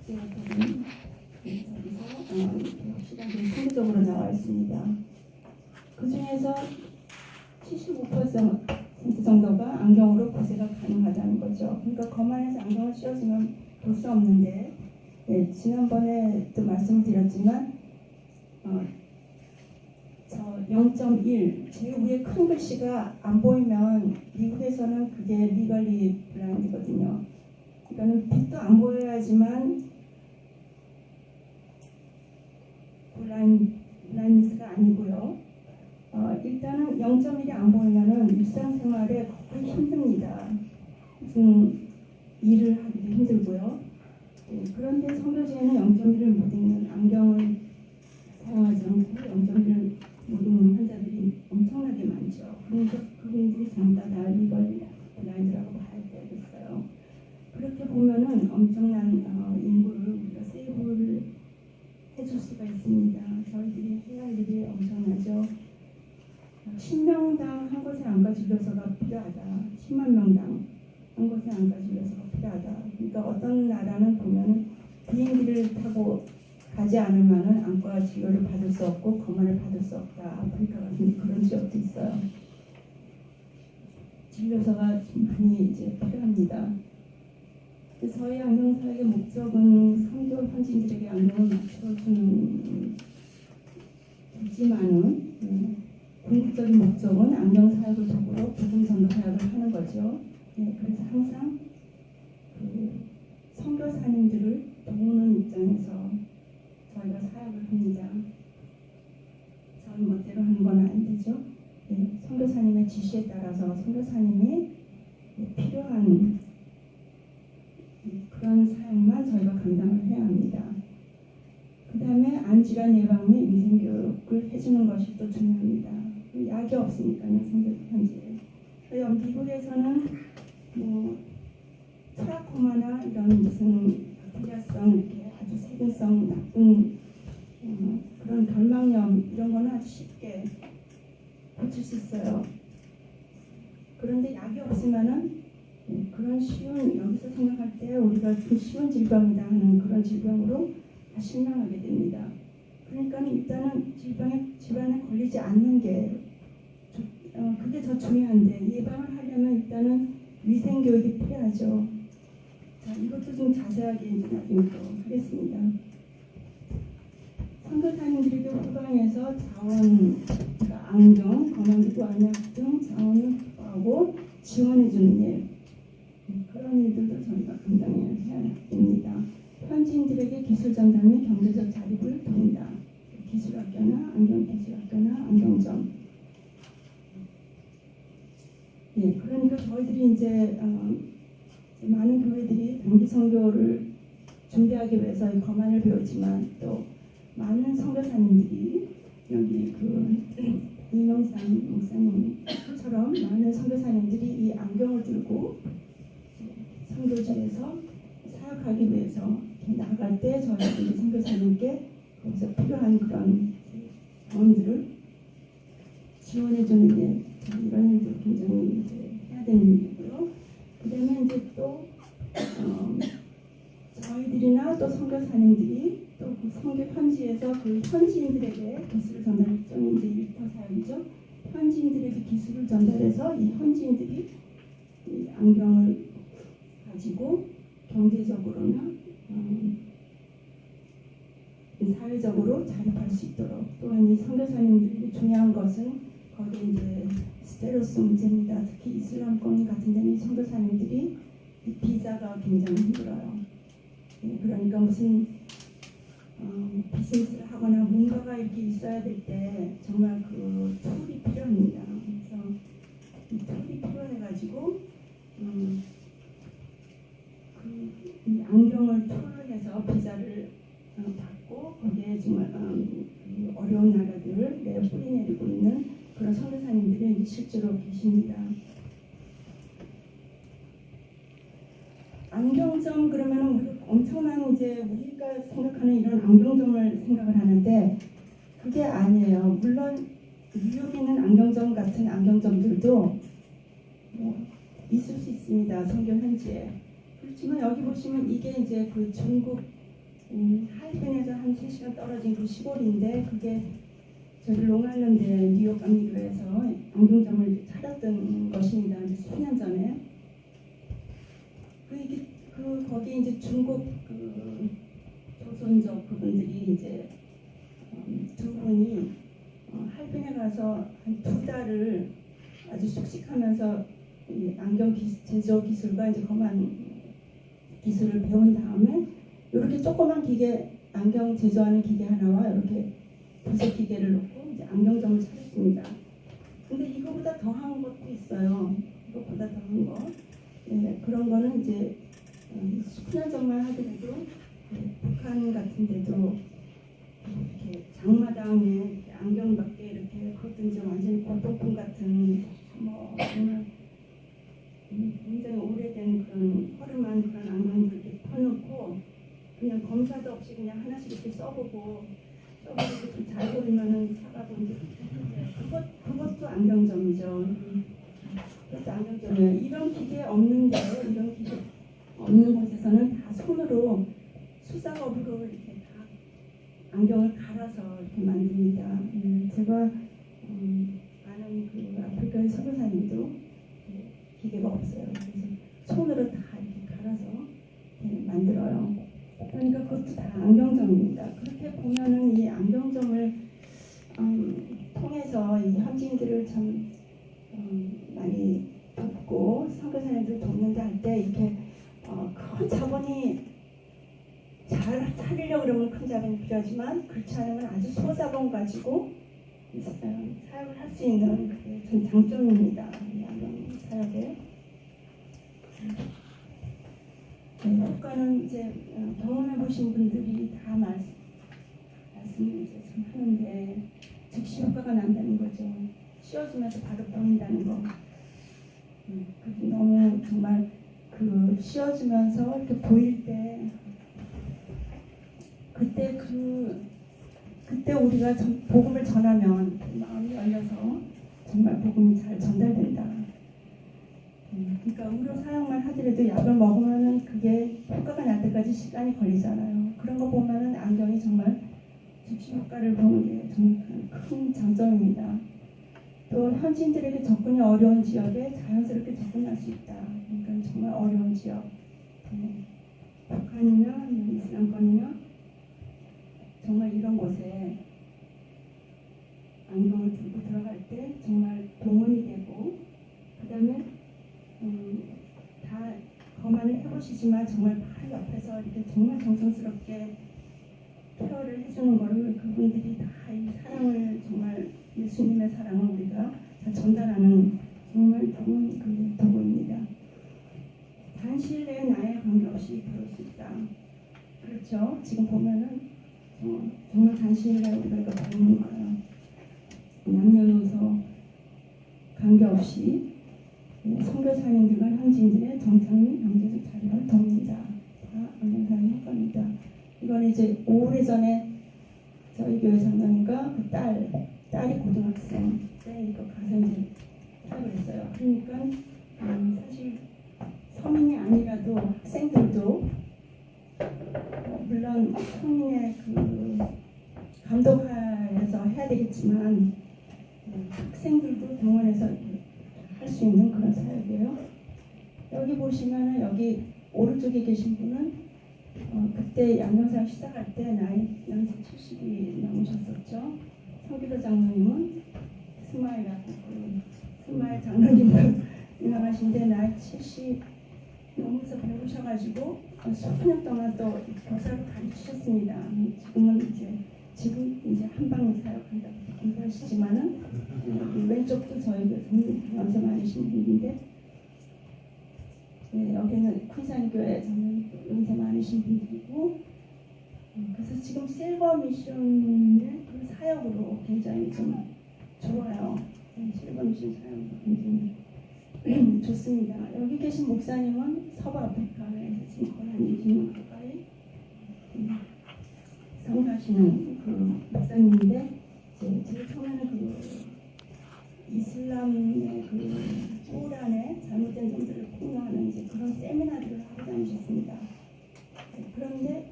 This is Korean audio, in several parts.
제가 보는 저기서 시각이 상대적으로 나와 있습니다. 그 중에서 75% 정도가 안경으로 구세가 가능하다는 거죠. 그러니까 거만해서 안경을 씌워주면 볼 수 없는데, 지난번에도 말씀을 드렸지만 저 0.1 제일 위에 큰 글씨가 안 보이면 미국에서는 그게 리걸리 블라인드거든요. 그러니까는 빛도 안 보여야지만 블라인드가 아니고요. 일단은 0.1이 안 보이면은 일상생활에 거의 힘듭니다. 무슨 일을 하기도 힘들고요. 그런데 성교지에는 0.1을 못 읽는 안경을 사용하지 않고 0.1을 못 읽는 환자들이 엄청나게 많죠. 그러니까 그분들이 전부 다 리걸리 블라인드라고 봐야 되겠어요. 그렇게 보면은 엄청난 인구를 우리가 세이브를 해줄 수가 있습니다. 저희들이 해야 할 일이 엄청나죠. 10명당 한 곳에 안과 진료소가 필요하다. 10만 명당 한 곳에 안과 진료소가 필요하다. 그러니까 어떤 나라는 보면 비행기를 타고 가지 않으면 안과 진료를 받을 수 없고 검안을 받을 수 없다. 아프리카 같은 그런 지역도 있어요. 진료소가 많이 이제 필요합니다. 저희 안경사역의 목적은 선교 현지인들에게 안경을 맞춰주는 거지만은 궁극적인 목적은 안경사역을 도구로 복음 전도 사역을 하는 거죠. 그래서 항상 선교사님들을 도우는 입장에서 저희가 사역을 합니다. 저희 멋대로 하는 건 아니죠. 선교사님의 지시에 따라서 선교사님이 필요한 그런 사역만 저희가 감당을 해야 합니다. 그 다음에 암질환 예방 및 위생교육을 해주는 것이 또 중요합니다. 약이 없으니까요, 선교 현지에. 미국에서는 트라코마나 이런 무슨 박테리아성 이렇게 아주 세균성 나쁜 그런 결막염 이런 거는 아주 쉽게 고칠 수 있어요. 그런데 약이 없으면은 그런 쉬운, 여기서 생각할 때 우리가 좀 쉬운 질병이다 하는 그런 질병으로 다 실망하게 됩니다. 그러니까 일단은 질병에 걸리지 않는 게 그게 더 중요한데, 예방을 하려면 일단은 위생교육이 필요하죠. 자, 이것도 좀 자세하게 이제 나중에 또 하겠습니다. 선교사님들에게 후방에서 자원, 그러니까 안경, 검안기구, 안약 등 자원을 확보하고 지원해주는 일, 그런 일들도 저희가 감당해야 됩니다. 현지인들에게 기술 전달 및 경제적 자립을 돕니다. 기술학교나 안경기술학교나 안경점. 그러니까 저희들이 이제 많은 교회들이 단기 선교를 준비하기 위해서 검안을 배우지만 또 많은 선교사님들이 여기 이명상 목사님처럼 많은 선교사님들이 이 안경을 들고 선교지에서 사역하기 위해서 나갈 때 저희들이 선교사님께 거기서 필요한 그런 자원들을 지원해주는 일, 이런 일도 굉장히 이제 해야 되는 일이고요. 그다음에 이제 또 저희들이나 또 선교사님들이 또 그 선교 현지에서 그 현지인들에게 기술을 전달할 점이 이제 일터 사역이죠. 현지인들에게 기술을 전달해서 이 현지인들이 이 안경을 가지고 경제적으로나 사회적으로 자립할 수 있도록, 또한 이 선교사님들이 중요한 것은 거기에 이제 스테로스 문제입니다. 특히 이슬람권 같은 데는 선교사님들이 이 비자가 굉장히 힘들어요. 그러니까 무슨 비즈니스를 하거나 뭔가가 이렇게 있어야 될 때 정말 그 툴이 필요합니다. 그래서 이 툴이 필요해가지고 이 안경을 툴을 해서 비자를 받고 거기에 정말 어려운 나라들을 뿌리내리고 있는 그런 선교사님들이 실제로 계십니다. 안경점 그러면 우리 엄청난 이제 우리가 생각하는 이런 안경점을 생각을 하는데 그게 아니에요. 물론 뉴욕에 있는 안경점 같은 안경점들도 있을 수 있습니다. 선교 현지에. 그렇지만 여기 보시면 이게 이제 그 중국 하이픈에서 한 3시간 떨어진 그 시골인데 그게 저희 롱아일랜드 뉴욕 감리교에서 안경점을 차렸던 것입니다. 수년 전에. 거기 이제 중국 조선족 그분들이 이제 두 분이 할빈에 가서 한 2달을 아주 쑥식하면서 이 안경 제조 기술과 이제 검안 기술을 배운 다음에 이렇게 조그만 기계 안경 제조하는 기계 하나와 이렇게 부속 기계를 놓고 이제 안경점을 차렸습니다. 근데 이거보다 더한 것도 있어요. 이거보다 더한 거. 네, 그런 거는 이제 수년 전만 하더라도 북한 같은 데도 이렇게 장마당에 이렇게 안경 몇 개 이렇게 그것도 이제 완전히 골동품 같은 뭐 정말 굉장히 오래된 그런 허름한 그런 안경들 이렇게 펴놓고 그냥 검사도 없이 그냥 하나씩 이렇게 써보고 좀 잘 보이면은 사가고 이제 그것도 안경점이죠. 그것도 안경점이에요. 이런 기계 없는데 이런 기계 없는 곳에서는 다 손으로 수작업으로 이렇게 다 안경을 갈아서 이렇게 만듭니다. 제가 아는 그 아프리카의 선교사님도 기계가 없어요. 그래서 손으로 다 이렇게 갈아서 이렇게 만들어요. 그러니까 그것도 다 안경점입니다. 그렇게 보면은 이 안경점을 통해서 이 현지인들을 참 많이 돕고 선교사님들 돕는다 할 때 이렇게 큰 자본이 잘 차리려고 그러면 큰 자본이 필요하지만 그렇지 않으면 아주 소자본 가지고 사역을 할 수 있는 그게 전 장점입니다. 이 안경 사역에. 효과는 이제 경험해 보신 분들이 다 말씀을 이제 좀 하는데 즉시 효과가 난다는 거죠. 씌워주면서 바로 보인다는 거. 그게 너무 정말 그 씌워주면서 이렇게 보일 때 그때 우리가 복음을 전하면 마음이 열려서 정말 복음이 잘 전달된다. 그러니까 의료 사용만 하더라도 약을 먹으면은 그게 효과가 날 때까지 시간이 걸리잖아요. 그런 거 보면은 안경이 정말 즉시 효과를 보는 게 정말 큰 장점입니다. 또 현지인들에게 접근이 어려운 지역에 자연스럽게 접근할 수 있다. 그러니까 정말 어려운 지역, 북한이나 이슬람권이나 정말 이런 곳에 안경을 들고 들어갈 때 정말 동원이 되고 그 다음에 다 검안을 해보시지만 정말 바로 옆에서 이렇게 정말 정성스럽게 케어를 해주는 거를 그분들이 다 이 사랑을 정말 예수님의 사랑을 우리가 다 전달하는 정말 좋은 그 도구입니다. 단시일 내에 나에 관계없이 배울 수 있다. 그렇죠? 지금 보면은 정말 단시일 내에 우리가 이거 배우는 거예요. 남녀노소 관계없이 선교사님들과 현지인들의 정착민 경제적 자료를 돕니다. 다 언론사의 효과입니다. 이건 이제 오래전에 저희 교회 장로님과 그 딸이 고등학생 때 이거 가서 이제 하고 그랬어요. 그러니까 사실 성인이 아니라도 학생들도 물론 성인의 그 감독하에서 해야 되겠지만 학생들도 동원해서 할 수 있는 그런 사역이에요. 여기 보시면은 여기 오른쪽에 계신 분은 그때 양명사역 시작할 때 나이 연세 70이 넘으셨었죠. 성기도 장로님은 스마일하고 스마일 장로님도 유명하신데 나이 70 넘어서 배우셔가지고 수년 동안 또 교사로 가르치셨습니다. 지금 이제 한방 사역한다고 공부하시지만은 왼쪽도 저희 연세 많으신 분인데 여기는 퀸산교회 저는 연세 많으신 분들이고 그래서 지금 실버 미션의 그 사역으로 굉장히 좀 좋아요. 실버 미션 사역으로 굉장히 좋습니다. 여기 계신 목사님은 서부아프리카에 지금 거의 한 20년 가까이 성가시는 그 목사님인데 제일 처음에는 그 이슬람의 그 꼬란에 잘못된 점들을 폭로하는 이제 그런 세미나들을 하고 다니셨습니다. 그런데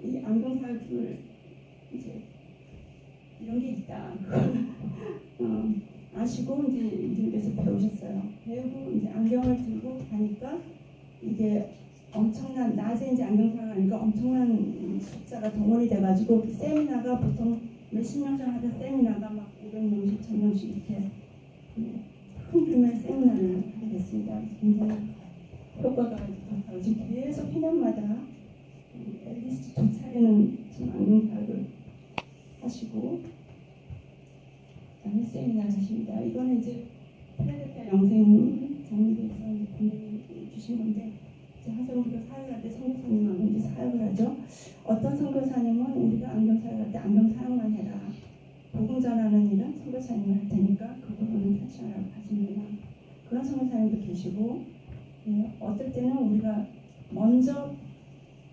이 안경 아시고 이제 이쪽에서 배우셨어요. 배우고 이제 안경을 들고 가니까 이게 엄청난 낮에 이제 안경사가 하니까 엄청난 숫자가 동원이 돼가지고 그 세미나가 보통 몇십 명 전 하던 세미나가 막 500명씩 1000명씩 이렇게 큰 규모의 세미나를 하게 됐습니다. 굉장히 효과가 좋다고 지금 계속 해년마다 앨리스 2차례는 지금 안경사를 하시고 그다음에 세미나를 하십니다. 이거는 이제 필라델피아 영생 장로교에서 본인이 주신 건데 이제 항상 우리가 사역을 할 때 선교사님하고 이제 사역을 하죠. 어떤 선교사님은 우리가 안경 사역할 때 안경 사용만 해라. 복음 전하는 일은 선교사님이 할 테니까 그거로는 탈취하라고 하십니다. 그런 선교사님도 계시고 어떨 때는 우리가 먼저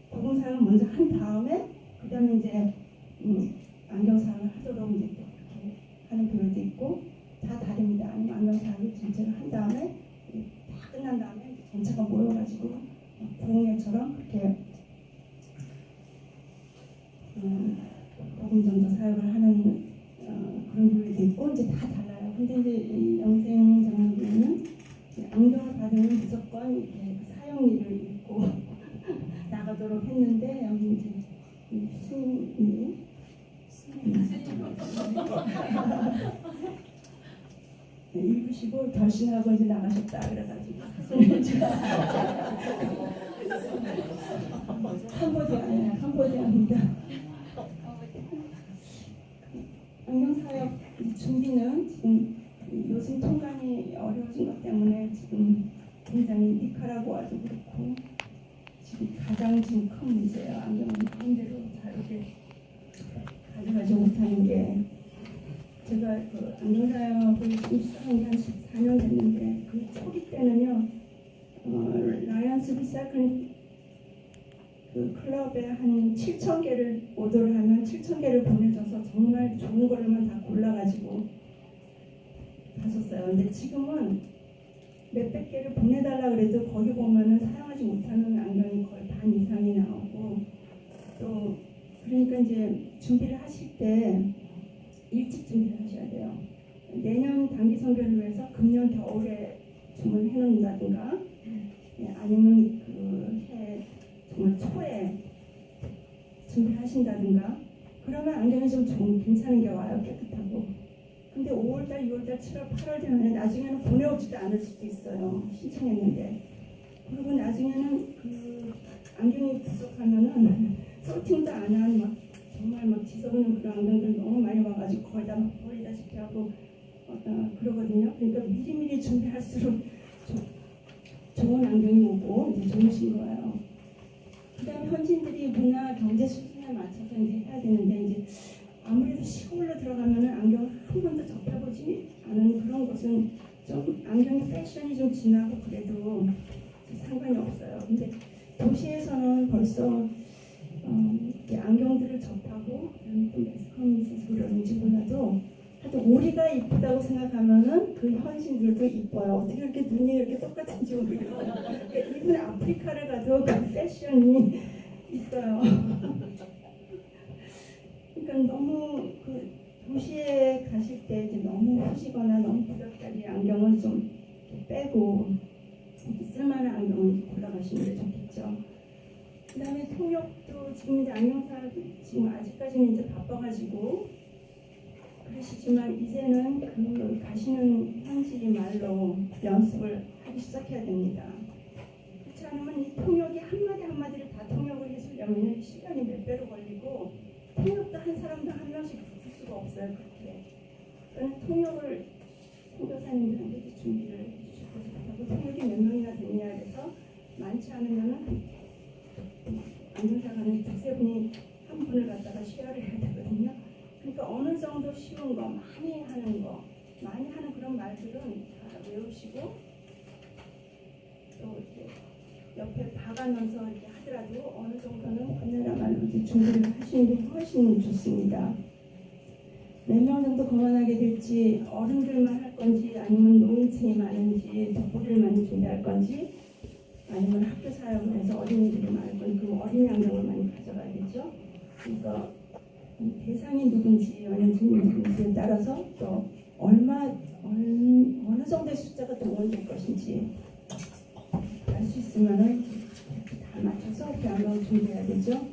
복음 사역을 먼저 한 다음에 그 다음에 이제 안경 사용을 하도록 이제 또 그렇게 하는 교회도 있고 다 다릅니다. 아니면 안경 사용을 전체를 한 다음에 다 끝난 다음에 전체가 모여가지고 부흥회처럼 그렇게 복음 전도 사역을 하는 그런 교회도 있고 이제 다 달라요. 근데 이제 이 영생 장로교회는 안경을 받으면 무조건 이렇게 사형리를 입고 나가도록 했는데 여기 이제 스님이 읽으시고 결심하고 이제 나가셨다 그래가지고 캄보디아입니다. 안경사역 준비는 지금 요즘 통관이 어려워진 것 때문에 지금 굉장히 니카라구아도 그렇고 지금 가장 지금 큰 문제예요. 안경을 마음대로 잘 이렇게 가져가지 못하는 게 제가 그 안경사역을 지금 시작한 게 한 14년 됐는데 그 초기 때는요 라이언스 리사이클링 그 클럽에 한 7,000개를 오더를 하면 7,000개를 보내줘서 정말 좋은 걸로만 다 골라가지고 갔었어요. 근데 지금은 몇백 개를 보내달라 그래도 거기 보면은 사용하지 못하는 안경이 거의 반 이상이 나오고 또 그러니까 이제 준비를 하실 때 일찍 준비를 하셔야 돼요. 내년 단기 선교를 위해서 금년 겨울에 주문해 놓는다든가 아니면 그 해 정말 초에 준비하신다든가 그러면 안경이 좀 좋은 괜찮은 게 와요. 깨끗하고. 근데 5월달, 6월달, 7월, 8월 되면 나중에는 보내오지도 않을 수도 있어요. 신청했는데. 그리고 나중에는 그 안경이 부족하면은 소팅도 안 한 막 정말 막 지저분한 그런 안경들 너무 많이 와가지고 거의 다 막 버리다시피 하고 그러거든요. 그러니까 미리미리 준비할수록 좋은 안경이 오고 이제 좋으신 거예요. 그 다음에 현지인들이 문화 경제 수준에 맞춰서 이제 해야 되는데 이제 아무래도 시골로 들어가면은 안경을 한 번도 접해보지 않은 그런 곳은 좀 안경의 패션이 좀 진하고 그래도 상관이 없어요. 근데 도시에서는 벌써 안경들을 접하고 또 매스컴에서 그런지 몰라도 하여튼 우리가 이쁘다고 생각하면은 그 현신들도 이뻐요. 어떻게 이렇게 눈이 이렇게 똑같은지 모르겠어요. 그러니까 이분 아프리카를 가도 그 패션이 있어요. 그러니까 너무 그 도시에 가실 때 이제 너무 후지거나 너무 부적짜리 안경은 좀 빼고 쓸만한 안경을 골라가시는 게 좋겠죠. 그 다음에 통역도 지금 이제 안경사 지금 아직까지는 이제 바빠가지고 그러시지만 이제는 그 가시는 현지 말로 연습을 하기 시작해야 됩니다. 그렇지 않으면 이 통역이 한마디 한마디를 다 통역을 해주려면 시간이 몇 배로 걸리고 통역도 한 사람당 한 명씩 붙을 수가 없어요. 그렇게. 그러니까 통역을 선교사님들한테 준비를 해주실 것이 같고 통역이 몇 명이나 되느냐 해서 많지 않으면은 안경사가는 두세 분이 한 분을 갖다가 시야를 해야 되거든요. 그러니까 어느 정도 쉬운 거, 많이 하는 그런 말들은 다 외우시고 또 이렇게 옆에 박아놓아서 이렇게 하더라도 어느 정도는 그나라 말로 이렇게 준비를 하시는 게 훨씬 좋습니다. 몇 명 정도 거만하게 될지 어른들만 할 건지 아니면 노인층이 많은지 덕보를 많이 준비할 건지 아니면 학교 사역을 해서 어린이들이 많을 건지 그 어린이 안경을 많이 가져가야겠죠. 그러니까 대상이 누군지 연령층이 누군지에 따라서 또 어느 정도의 숫자가 동원될 것인지 알 수 있으면은 다 맞춰서 그 안경을 준비해야 되죠.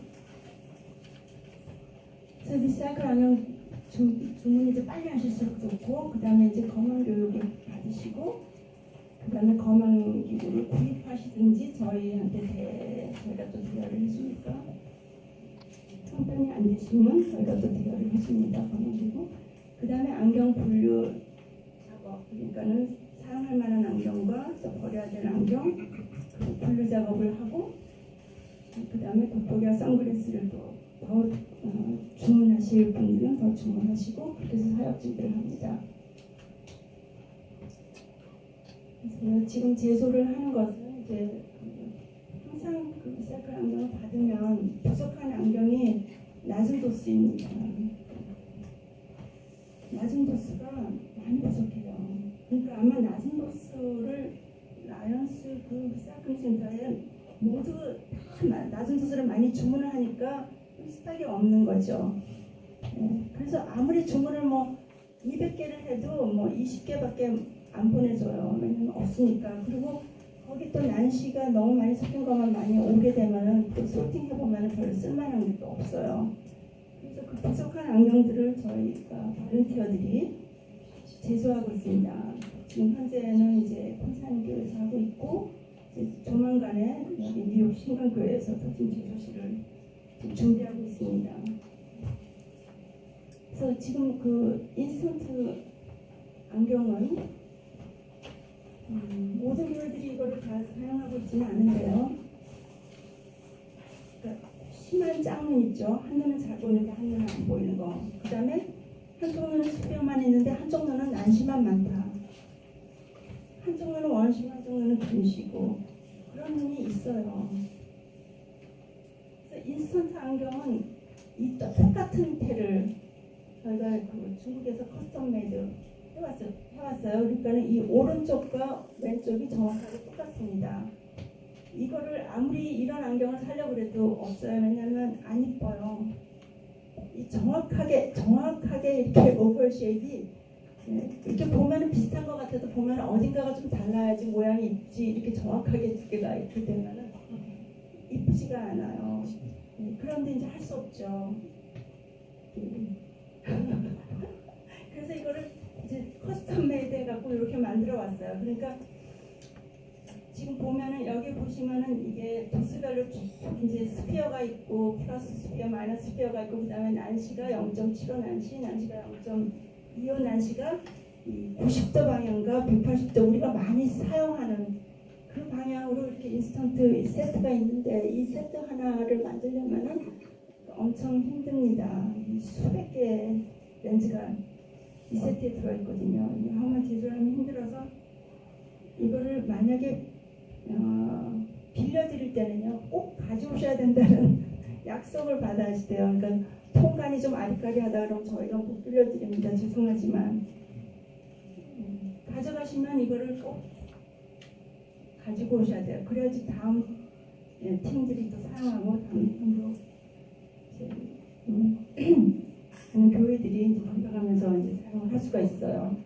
그래서 리사이클 안경 주문 이제 빨리 하실수록 좋고, 그 다음에 이제 검은 교육을 받으시고, 그 다음에 검은 기구를 구입하시든지 저희가 또 대여를 해주니까, 형편이 안 되시면 저희가 또 대여를 해줍니다. 검은 기구. 그 다음에 안경 분류 작업, 그러니까는 사용할 만한 안경과 또 버려야 될 안경, 그 분류 작업을 하고, 그 다음에 돋보기와 선글라스를 더 주문하실 분들은 더 주문하시고, 그렇게 해서 사업 준비를 합니다. 그래서 지금 제소를 하는 것은 이제 항상 그 리사이클 안경을 받으면 부족한 안경이 낮은 도수입니다. 낮은 도수가 많이 부족해요. 그러니까 아마 낮은 도수를 라이언스 그 리사이클 센터에 모두 다 낮은 도수를 많이 주문을 하니까 스탁이 없는 거죠. 그래서 아무리 주문을 뭐 200개를 해도 뭐 20개밖에 안 보내줘요. 왜냐면 없으니까. 그리고 거기 또 난시가 너무 많이 섞인 것만 많이 오게 되면은 또 소팅해보면 별로 쓸만한 게 또 없어요. 그래서 그 부족한 안경들을 저희가 발렌티어들이 제조하고 있습니다. 지금 현재는 이제 콘산교에서 하고 있고, 이제 조만간에 여기 뉴욕 신강교회에서도 지금 제조실을 준비하고 있습니다. 그래서 지금 그 인스턴트 안경은 모든 교회들이 이거를 다 사용하고 있지는 않은데요. 그러니까 심한 짝눈 있죠. 한 눈은 잘 보이는데 한 눈은 안 보이는 거. 그 다음에 한쪽 눈은 수뼈만 있는데 한쪽 눈은 난시만 많다. 한쪽 눈은 원시고 한쪽 눈은 근시고 그런 눈이 있어요. 그래서 인스턴트 안경은 이 똑같은 테를 저희가 그 중국에서 커스텀 메이드 해왔어요. 그러니까 이 오른쪽과 왼쪽이 정확하게 똑같습니다. 이거를 아무리 이런 안경을 사려고 해도 없어요. 왜냐하면 안 이뻐요. 이 정확하게 이렇게 오버 쉐입이 이렇게 보면은 비슷한 것 같아도 보면 어딘가가 좀 달라야지 모양이 있지, 이렇게 정확하게 두 개가 이렇게 되면은 이쁘지가 않아요. 그런데 이제 할 수 없죠. 그래서 이거를 이제 커스텀 메이드 해갖고 이렇게 만들어 왔어요. 그러니까 지금 보면은 여기 보시면은 이게 도수별로 쭉 이제 스피어가 있고 플러스 스피어, 마이너스 스피어가 있고, 그 다음에 난시가 0.75 난시가 0.25 난시가 90도 방향과 180도 우리가 많이 사용하는 그 방향으로 이렇게 인스턴트 세트가 있는데, 이 세트 하나를 만들려면은 엄청 힘듭니다. 수백 개의 렌즈가 이 세트에 들어있거든요. 한번 제조하면 힘들어서 이거를 만약에 빌려드릴 때는요 꼭 가져오셔야 된다는 약속을 받아야 돼요. 그러니까 통관이 좀 아리까리하다 그러면 저희가 못 빌려드립니다. 죄송하지만 가져가시면 이거를 꼭 가지고 오셔야 돼요. 그래야지 다음 팀들이 또 사용하고 다음 팀도 하는 교회들이 이제 건너가면서 이제 사용을 할 수가 있어요.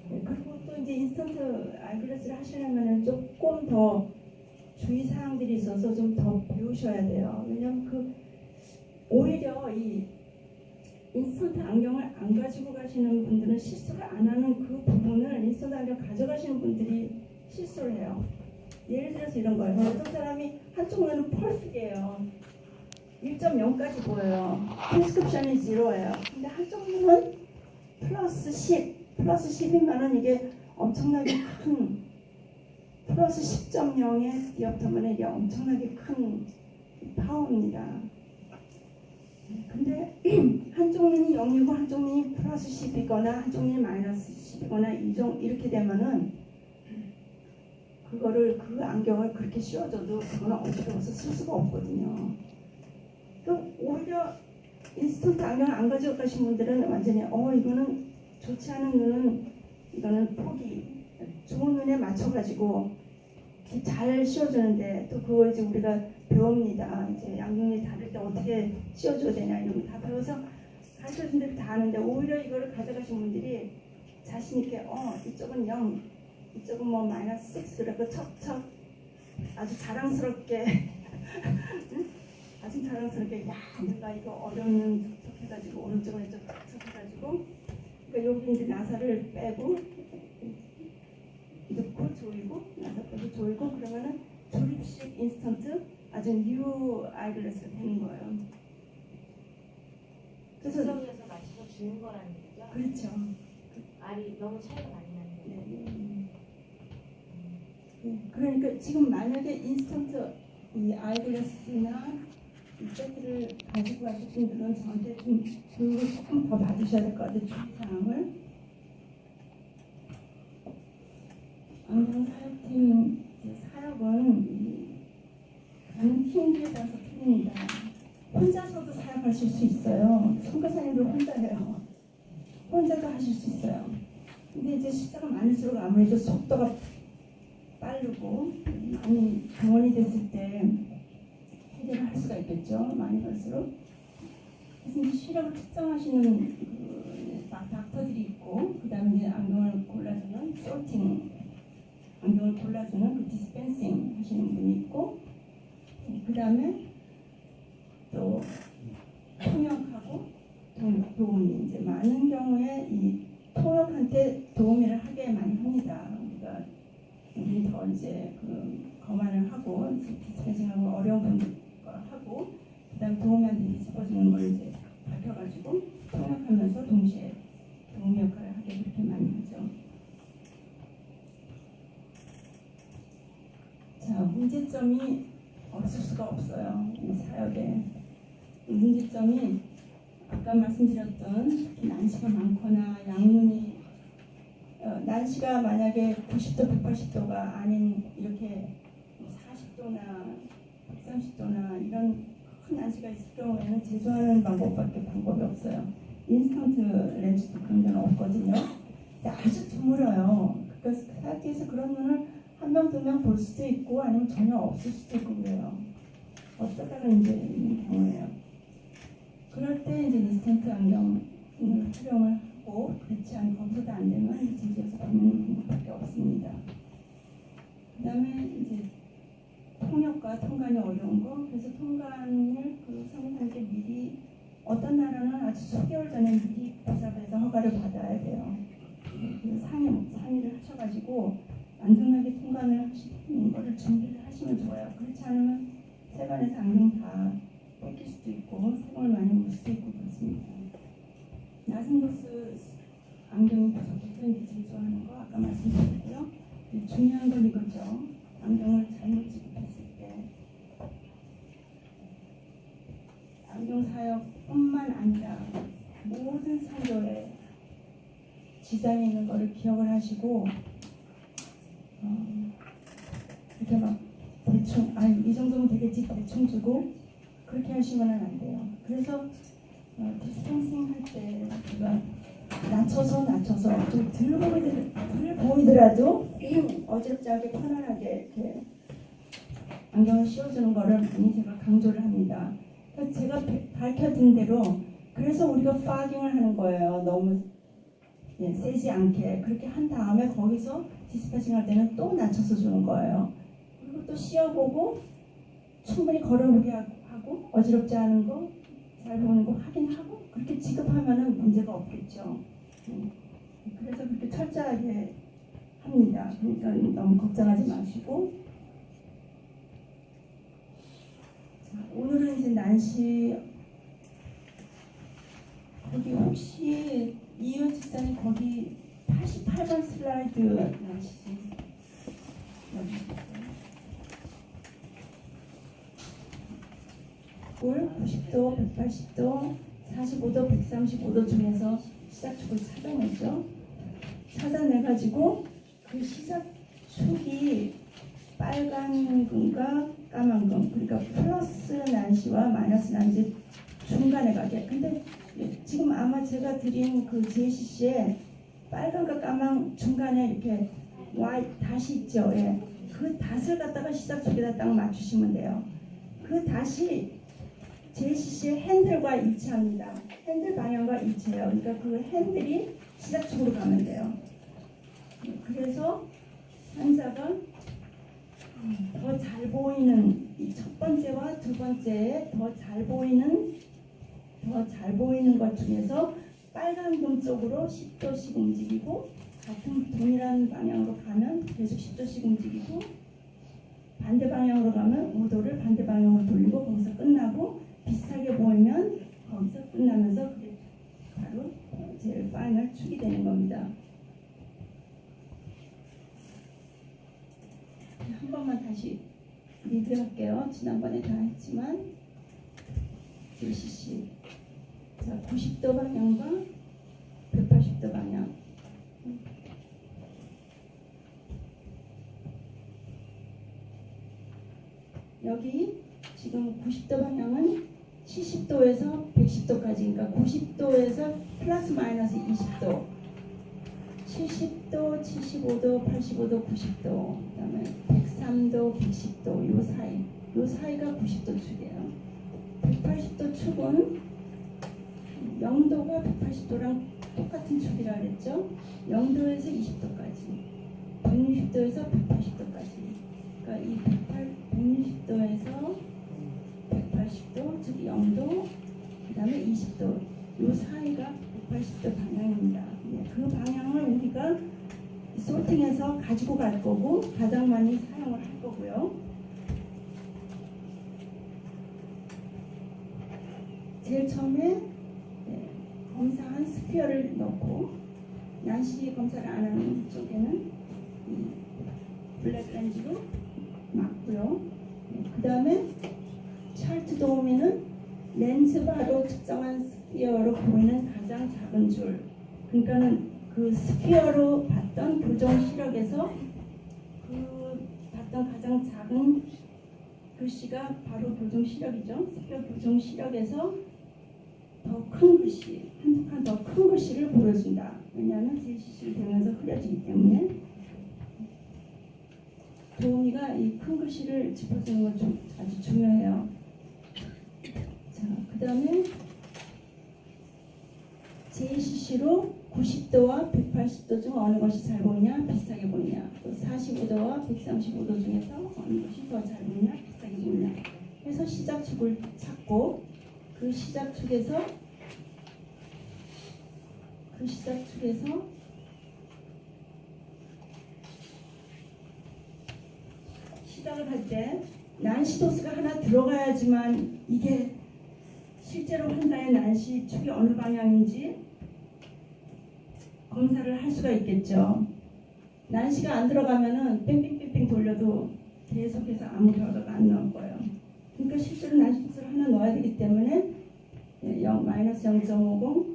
그리고 또 이제 인스턴트 아이글래스를 하시려면 조금 더 주의사항들이 있어서 좀 더 배우셔야 돼요. 왜냐면 오히려 이 인스턴트 안경을 안 가지고 가시는 분들은 실수를 안 하는 그 부분을 인스턴트 안경 가져가시는 분들이 실수를 해요. 예를 들어서 이런 거예요. 어떤 사람이 한쪽 눈은 펄스게요. 1.0까지 보여요. 프레스크립션이 0예요. 근데 한쪽 눈은 플러스 10이면은 이게 엄청나게 큰, 플러스 10.0의 디옵터면 이게 엄청나게 큰 파워입니다. 근데 한쪽 눈이 0이고 한쪽 눈이 플러스 10이거나 한쪽 눈이 마이너스 10이거나 이렇게 되면은 그 안경을 그렇게 씌워줘도 그거는 어지러워서 쓸 수가 없거든요. 또 오히려 인스턴트 안경을 안 가지고 가신 분들은 완전히 이거는 좋지 않은 눈은 이거는 포기, 좋은 눈에 맞춰가지고 잘 씌워주는데, 또 그거 이제 우리가 배웁니다. 이제 양눈이 다를 때 어떻게 씌워줘야 되냐 이런 거 다 배워서 가르쳐준 대로 다 하는데, 오히려 이거를 가져가신 분들이 자신 있게 이쪽은 0, 이쪽은 뭐 마이너스 6라고 척척 아주 자랑스럽게 응? 아주 자랑스럽게 야 내가 이거 어려운 척척해가지고 오른쪽은 이쪽 척척해가지고 그러니까 여기 이제 나사를 빼고 넣고 조이고 나사 빼고 조이고 그러면은 조립식 인스턴트 아주 뉴 아이글래스가 되는 거예요. 그래서 구성에서 맞춰서 주는 거라는 얘기죠? 그렇죠. 말이 너무 차이가 많이 나는 거예요. 그러니까 지금 만약에 인스턴트 이 아이글래스나 이 세트를 가지고 가실 분들은 저한테 좀 교육을 조금 더 받으셔야 될 것 같아요. 주의사항을. 안경 사역팀 사역은 간 팀에 따라서 틀립니다. 혼자서도 사역하실 수 있어요. 선교사님들 혼자 해요. 혼자도 하실 수 있어요. 근데 이제 숫자가 많을수록 아무래도 속도가 빠르고 많이 병원이 됐을 때 해결을 할 수가 있겠죠. 많이 갈수록. 그래서 이제 시력을 측정하시는 그 닥터들이 있고, 그 다음에 이제 안경을 골라주는 소팅, 안경을 골라주는 그 디스펜싱 하시는 분이 있고, 그 다음에 또 통역하고 도우미, 이제 많은 경우에 이 통역한테 도우미를 하게 많이 합니다. 우리가 우리 더 이제 그 거만을 하고 디스펜싱하고 어려운 분들과 하고 그다음 도우미한테 짚어주는 걸 이제 밝혀가지고 통역하면서 동시에 도우미 역할을 하게 그렇게 많이 하죠. 자, 문제점이 없을 수가 없어요. 이 사역에 문제점이 아까 말씀드렸던 특히 난시가 많거나 양눈이 난시가 만약에 90도, 180도가 아닌 이렇게 40도나 130도나 이런 큰 난시가 있을 경우에는 제조하는 방법이 없어요. 인스턴트 렌즈도 그런 데는 없거든요. 근데 아주 드물어요. 그러니까 사역지에서 그런 눈을 한 명, 두 명 볼 수도 있고 아니면 전혀 없을 수도 있고 그래요. 어쩌다가 이제 있는 경우에요. 그럴 때 이제 인스턴트 안경을 활용을 하고 그렇지 않고 거기서도 안 되면 제주에서 받는 방법밖에 없습니다. 그 다음에 이제 통역과 통관이 어려운 거. 그래서 통관을 그 성인한테 미리 어떤 나라는 아주 수개월 전에 미리 비자에서 허가를 받아야 돼요. 상의를 하셔가지고 안전하게 통관을 하시는 거를 준비를 하시면 좋아요. 그렇지 않으면 세관에서 안경 다 뺏길 수도 있고 세금을 많이 물 수도 있고 그렇습니다. 낮은 도수 안경이 부족해서 이제 제조하는 거 아까 말씀드렸고요. 중요한 건 이거죠. 안경을 잘못 지급했을 때 안경 사역뿐만 아니라 모든 선교에 지장이 있는 것을 기억을 하시고 이렇게 막 대충 이 정도면 되겠지 대충 주고 그렇게 하시면 안 돼요. 그래서 디스펜싱 할 때 우리가 낮춰서 좀 덜 보이더라도 어지럽지 않게 편안하게 이렇게 안경을 씌워주는 거를 많이 제가 강조를 합니다. 그래서 제가 밝혀진 대로 그래서 우리가 파깅을 하는 거예요. 너무 세지 않게 그렇게 한 다음에 거기서 디스펜싱 할 때는 또 낮춰서 주는 거예요. 그리고 또 씌워보고 충분히 걸어보게 하고 어지럽지 않은 거, 잘 보는 거 확인하고 그렇게 지급하면은 문제가 없겠죠. 그래서 그렇게 철저하게 합니다. 그러니까 너무 걱정하지 마시고. 자, 오늘은 이제 난시 거기 혹시 이윤 집사님 거기 88번 슬라이드 난시지 여기 볼 90도, 180도, 45도, 135도 중에서 시작축을 찾아내죠. 찾아내가지고 그 시작축이 빨간 금과 까만 금, 그러니까 플러스 난시와 마이너스 난시 중간에 가게. 근데 지금 아마 제가 드린 그 JCC에 빨간과 까만 중간에 이렇게 Y 다시 있죠. 예. 그 닷을 갖다가 시작축에다 딱 맞추시면 돼요. 그 닷이 JCC의 핸들과 일치합니다. 핸들 방향과 일치해요. 그러니까 그 핸들이 시작축으로 가면 돼요. 그래서 환자가 더 잘 보이는 이 첫 번째와 두 번째에 더 잘 보이는 것 중에서 빨간 금 쪽으로 10도씩 움직이고 같은 동일한 방향으로 가면 계속 10도씩 움직이고 반대 방향으로 가면 5도를 반대 방향으로 돌리고 거기서 끝나고 비슷하게 보이면 거기서 끝나면서 그게 바로 제일 파이널 축이 되는 겁니다. 한 번만 다시 리뷰할게요. 지난번에 다 했지만 JCC 자 90도 방향과 180도 방향 여기 지금 90도 방향은 70도에서 110도까지 그러니까 90도에서 플러스 마이너스 20도 70도, 75도, 85도, 90도 그 다음에 103도, 110도 요 사이가 90도 축이에요. 180도 축은 0도가 180도랑 똑같은 축이라 그랬죠. 0도에서 20도까지 160도에서 180도까지 그러니까 이 160도에서 180도 즉 0도 그 다음에 20도 요 사이가 180도 방향입니다. 그 방향을 우리가 소팅해서 가지고 갈 거고 가장 많이 사용을 할 거고요. 제일 처음에 검사한 스피어를 넣고 난시 검사를 안 하는 쪽에는 이 블랙 렌즈로 막고요. 그 다음에 차트 도우미는 렌즈바로 측정한 스피어로 보이는 가장 작은 줄 그러니까는 그 스피어로 봤던 교정 시력에서 그 봤던 가장 작은 글씨가 바로 교정 시력이죠. 스피어 교정 시력에서 더 큰 글씨, 한두 칸 더 큰 글씨를 보여준다. 왜냐하면 JCC를 대면서 흐려지기 때문에 도우미가 이 큰 글씨를 짚어주는 건 좀 아주 중요해요. 자, 그 다음에 JCC로 90도와 180도 중 어느 것이 잘 보이냐, 비슷하게 보이냐, 또 45도와 135도 중에서 어느 것이 더 잘 보이냐, 비슷하게 보이냐 해서 시작축을 찾고 그 시작축에서 시작을 할 때 난시 도수가 하나 들어가야지만 이게 실제로 환자의 난시 축이 어느 방향인지 검사를 할 수가 있겠죠. 난시가 안 들어가면은 뺑뺑뺑뺑 돌려도 계속해서 아무 결과가 안 나올 거예요. 그러니까 실제로 난시 도수를 하나 넣어야 되기 때문에 마이너스 0.50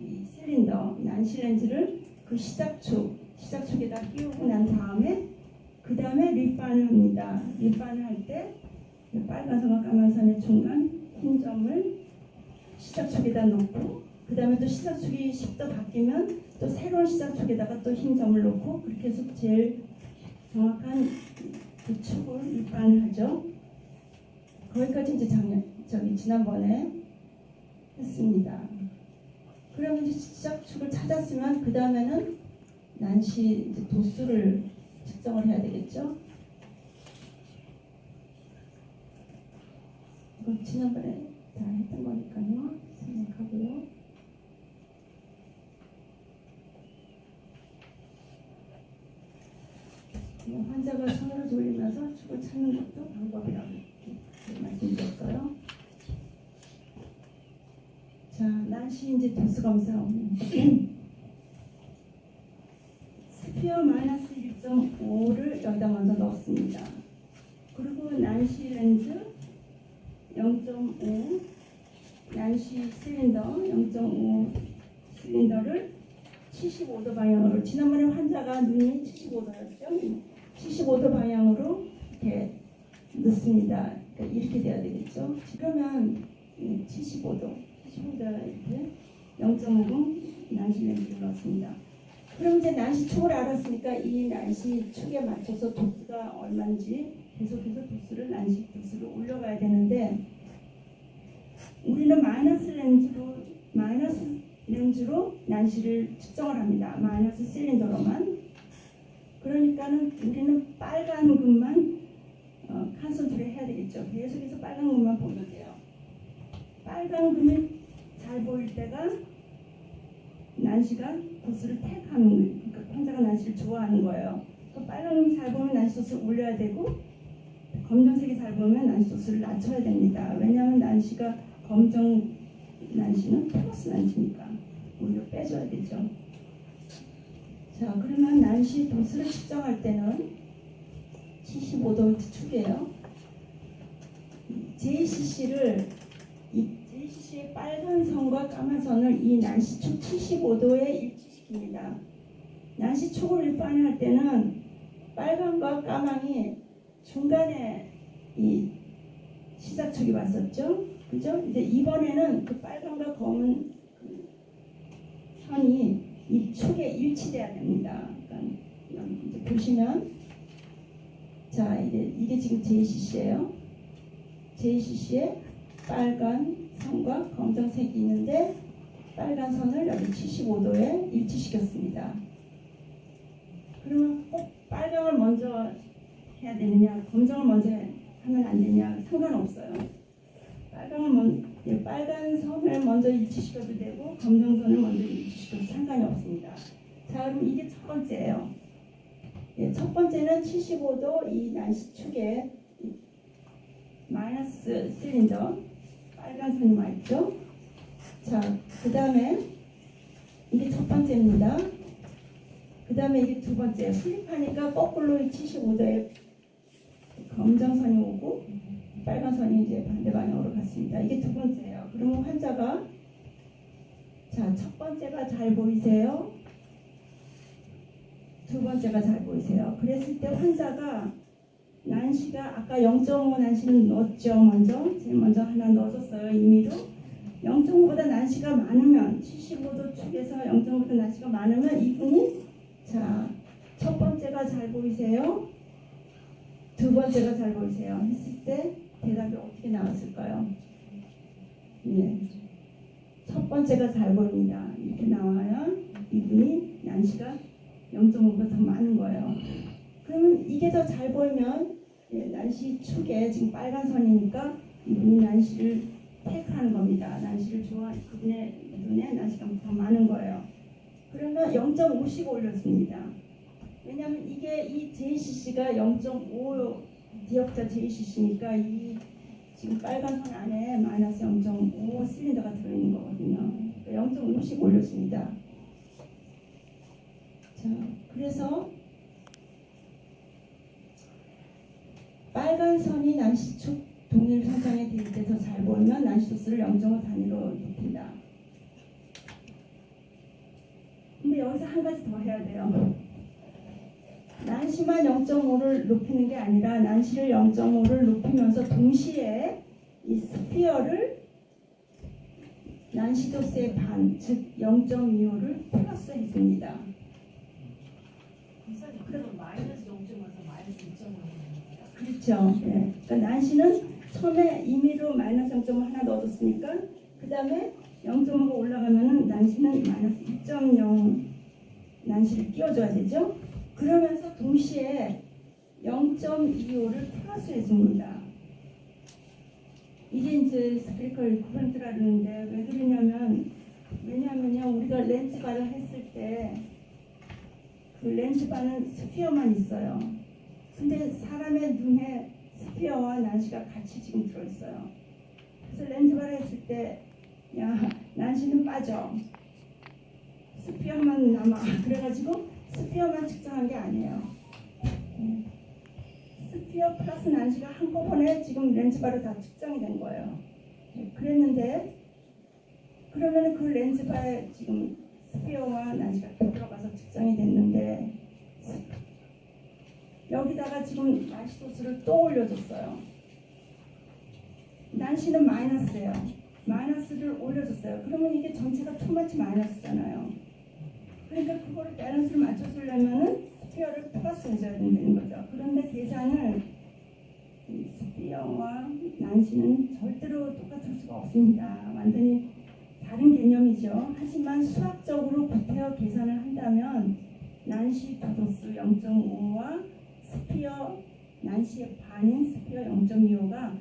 이 실린더 난시 렌즈를 그 시작축에다 끼우고 난 다음에 그 다음에 립반을 합니다. 립반을 할 때 빨간선과 까만선의 중간 흰 점을 시작축에다 놓고 그 다음에 또 시작축이 10도 바뀌면 또 새로운 시작축에다가 또 흰 점을 놓고 그렇게 해서 제일 정확한 그 축을 립반을 하죠. 거기까지 이제 지난번에 했습니다. 그러면 이제 시작축을 찾았으면 그 다음에는 난시 이제 도수를 측정을 해야 되겠죠. 이거 지난번에 다 했던 거니까요. 생각하고요. 환자가 손으로 돌리면서 축을 찾는 것도 방법이라고 말씀드렸어요. 자, 난시 이제 도수 검사 스피어 마이너스 1.5를 여기다 먼저 넣었습니다. 그리고 난시 렌즈 0.5 난시 실린더 0.5 실린더를 75도 방향으로 지난번에 환자가 눈이 75도였죠. 75도 방향으로 이렇게 넣습니다. 그러니까 이렇게 돼야 되겠죠. 그러면 75도 이렇게 0.50 난시 렌즈를 넣습니다. 그럼 이제 난시 축을 알았으니까 이 난시 축에 맞춰서 도수가 얼마인지 계속해서 난시 도수를 올려가야 되는데 우리는 마이너스 렌즈로 난시를 측정을 합니다. 마이너스 실린더로만. 그러니까는 우리는 빨간 금만 컨센트를 해야 되겠죠. 계속해서 빨간 금만 보면 돼요. 빨간 금이 잘 보일 때가 난시가 도수를 택하는 거예요. 그러니까 환자가 난시를 좋아하는 거예요. 그러니까 빨간 금이 잘 보면 난시 도수를 올려야 되고 검정색이 잘 보면 난시 도수를 낮춰야 됩니다. 왜냐하면 난시가 검정 난시는 플러스 난시니까 오히려 빼줘야 되죠. 자, 그러면 난시 도수를 측정할 때는 75도 축이에요. JCC의 빨간 선과 까만 선을 이 난시축 75도에 일치시킵니다. 난시축을 일반할 때는 빨간과 까망이 중간에 이 시작축이 왔었죠. 그죠? 이제 이번에는 그 빨간과 검은 그 선이 이 축에 일치돼야 됩니다. 그러니까 이제 보시면 자, 이게 지금 JCC예요. JCC에 빨간 선과 검정색이 있는데 빨간 선을 여기 75도에 일치시켰습니다. 그러면 꼭 빨강을 먼저 해야 되느냐, 검정을 먼저 하면 안 되냐 상관없어요. 빨간 선을 먼저 일치시켜도 되고 검정 선을 먼저 일치시켜도 상관이 없습니다. 자, 그럼 이게 첫 번째예요. 첫 번째는 75도 이 난시축에 마이너스 실린더 빨간 선이 와 있죠. 자, 그 다음에 이게 첫 번째입니다. 그 다음에 이게 두 번째. 슬립하니까 거꾸로 75도에 검정 선이 오고 빨간 선이 이제 반대 방향으로 갔습니다. 이게 두 번째예요. 그러면 환자가 자, 첫 번째가 잘 보이세요? 두 번째가 잘 보이세요? 그랬을 때 환자가 난시가 아까 0.5 난시는 넣었죠. 제일 먼저 하나 넣어줬어요. 임의로 0.5보다 난시가 많으면 75도 축에서 0.5보다 난시가 많으면 이분이 자, 첫 번째가 잘 보이세요? 두 번째가 잘 보이세요? 했을 때 대답이 어떻게 나왔을까요? 네. 첫 번째가 잘 보입니다. 이렇게 나와야 이분이 난시가 0.5보다 더 많은 거예요. 그러면 이게 더 잘 보이면 난시 축에 지금 빨간 선이니까 이분이 난시를 택하는 겁니다. 난시를 좋아하는 그분의 눈에 난시가 더 많은 거예요. 그러면 0.5씩 올렸습니다. 왜냐하면 이게 이 JCC가 0.5 디옵터 JCC니까 이 지금 빨간 선 안에 마이너스 0.5 실린더가 들어있는 거거든요. 그러니까 0.5씩 올렸습니다. 자, 그래서 빨간 선이 난시축 동일 선상에 될 때 더 잘 보이면 난시 도수를 0.5 단위로 높인다. 근데 여기서 한 가지 더 해야 돼요. 난시만 0.5를 높이는 게 아니라 난시를 0.5를 높이면서 동시에 이 스피어를 난시 도수의 반, 즉 0.25를 플러스 해줍니다. 그러면 마이너스 0.5에서 마이너스 2.5가 그렇죠. 네. 그러니까 난시는 처음에 임의로 마이너스 0.5 하나 넣어줬으니까 그 다음에 0.5가 올라가면은 난시는 마이너스 2.0 난시를 끼워줘야 되죠. 그러면서 동시에 0.25를 플러스 해줍니다. 이게 이제 스피커 이쿠벤트라 그러는데 왜 그러냐면 왜냐면요 우리가 렌즈바를 했을 때 그 렌즈바는 스피어만 있어요. 근데 사람의 눈에 스피어와 난시가 같이 지금 들어있어요. 그래서 렌즈바를 했을 때 야 난시는 빠져 스피어만 남아. 그래가지고 스피어만 측정한 게 아니에요. 스피어 플러스 난시가 한꺼번에 지금 렌즈바로 다 측정이 된 거예요. 그랬는데 그러면 그 렌즈바에 지금 스피어와 난시가 다 들어가서 측정이 됐는데 여기다가 지금 난시 도수를 또 올려줬어요. 난시는 마이너스예요. 마이너스를 올려줬어요. 그러면 이게 전체가 투마치 마이너스잖아요. 그러니까 그거를 밸런스를 맞춰주려면은 스피어를 플러스 해줘야 된다는 거죠. 그런데 계산을 스피어와 난시는 절대로 똑같을 수가 없습니다. 완전히 다른 개념이죠. 하지만 수학적으로 구태여 계산을 한다면 난시 도도수 0.5와 스피어 난시의 반인 스피어 0.25가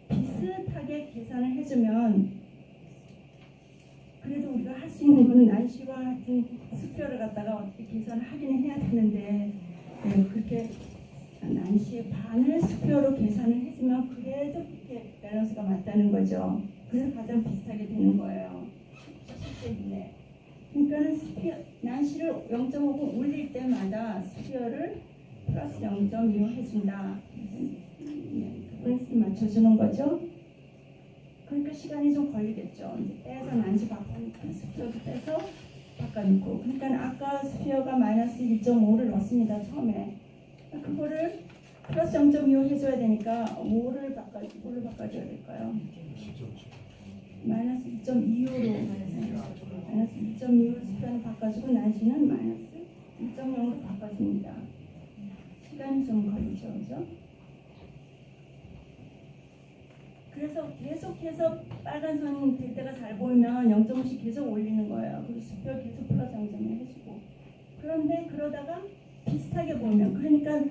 비슷하게 계산을 해주면 그래도 우리가 할 수 있는 거는 난시와 같은 스피어를 갖다가 어떻게 계산을 하기는 해야 되는데 그렇게 난시의 반을 스피어로 계산을 해주면 그래도 그렇게 밸런스가 맞다는 거죠. 그래서 가장 비슷하게 되는 거예요. 실제인데. 그러니까는 스피어, 난시를 0.5고 올릴 때마다 스피어를 플러스 0.25 해준다. 밸런스 맞춰주는 거죠. 그러니까 시간이 좀 걸리겠죠. 이제 빼서 난시 바꾸니까 스피어도 빼서 바꿔놓고. 그러니까 아까 스피어가 마이너스 1.5를 넣습니다. 처음에. 그거를 플러스 0.25 해줘야 되니까 뭐를 바꿔줘야 될까요? 마이너스 2.25로 마이너스 2.25로 스피어를 바꿔주고 난시는 마이너스 2.0으로 바꿔줍니다. 시간이 좀 걸리죠. 그죠? 그래서 계속해서 빨간 선이 될 때가 잘 보이면 0.5씩 계속 올리는 거예요. 그리고 스피어 계속 플러스 0.1 해주고. 그런데 그러다가 비슷하게 보면, 그러니까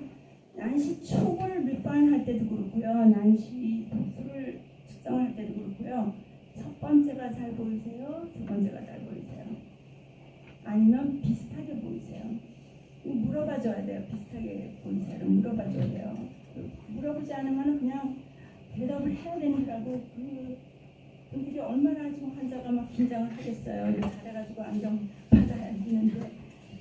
난시 촉을 밑반할 때도 그렇고요. 난시 도수를 측정할 때도 그렇고요. 첫 번째가 잘 보이세요? 두 번째가 잘 보이세요? 아니면 비슷하게 보이세요? 물어봐줘야 돼요. 비슷하게 보이세요? 물어봐줘야 돼요. 물어보지 않으면 그냥 대답을 해야 되는 거라고. 그분들이 얼마나 지금 환자가 막 긴장을 하겠어요. 이렇게 잘해가지고 안정 받아야 되는데,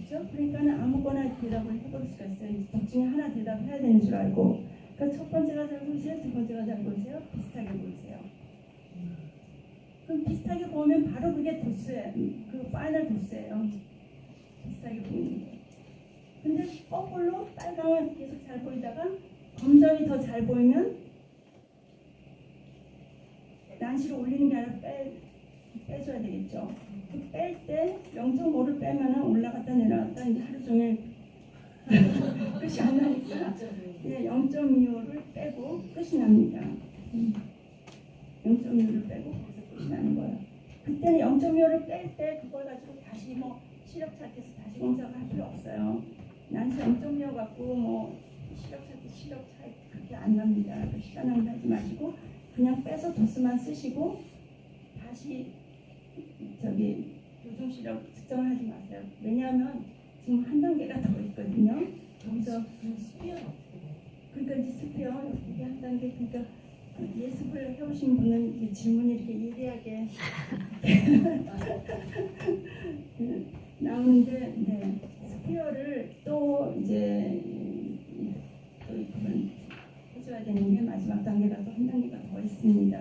그렇죠? 그러니까는 아무거나 대답을 해볼 수가 있어요. 둘 중에 하나 대답해야 되는 줄 알고. 그러니까 첫 번째가 잘 보이세요? 두 번째가 잘 보이세요? 비슷하게 보이세요? 그럼 비슷하게 보면 바로 그게 도수예요. 그 파이널 도수예요. 비슷하게 보이는 게. 근데 거꾸로 빨강은 계속 잘 보이다가 검정이 더 잘 보이면 난시를 올리는 게 아니라 빼줘야 되겠죠. 뺄 때 0.5를 빼면은 올라갔다 내려갔다 이제 하루 종일 끝이 안 나니까 0.25를 빼고 끝이 납니다. 0.25를 빼고 거기서 끝이 나는 거예요. 그때는 0.25를 뺄 때 그걸 가지고 다시 뭐 시력 찾기에서 다시 검사를 할 필요 없어요. 난시 0.25 갖고 뭐 시력 찾기 시력 차이 그렇게 안 납니다. 시간 낭비하지 마시고 그냥 빼서 도수만 쓰시고 다시 저기 요즘 시력 측정을 하지 마세요. 왜냐하면 지금 한 단계가 더 있거든요. 여기서 스피어는 그러니까 이제 스피어 이게 한 단계. 그러니까 예습을 해오신 분은 이제 질문이 이렇게 예리하게 나오는데, 네, 스피어를 또 이제 또 이걸 해줘야 되는 게 마지막 단계가 또 한 단계가 더 있습니다.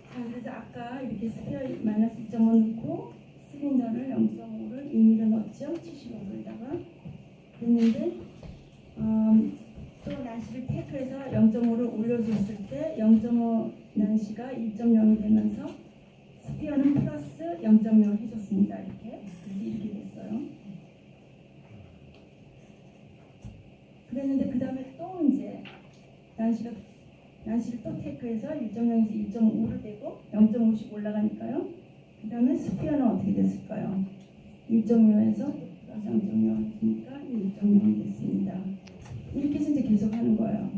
자, 그래서 아까 이렇게 스피어 마이너스 2.5 넣고 실린더를 0.5를 2mm 넣었죠. 75도에다가 그랬는데 또 난시를 테이크해서 0.5를 올려줬을 때 0.5 난시가 1.0이 되면서 스피어는 플러스 0.0 해줬습니다. 이렇게 됐어요. 그랬는데 그 다음에 또 이제 난시를 또 테이크해서 1.0에서 1.5를 빼고 0.5씩 올라가니까요. 그 다음에 스피어는 어떻게 됐을까요? 1.5에서 플러스 0.0 했으니까 1.0이 됐습니다. 이렇게 해서 이제 계속 하는 거예요.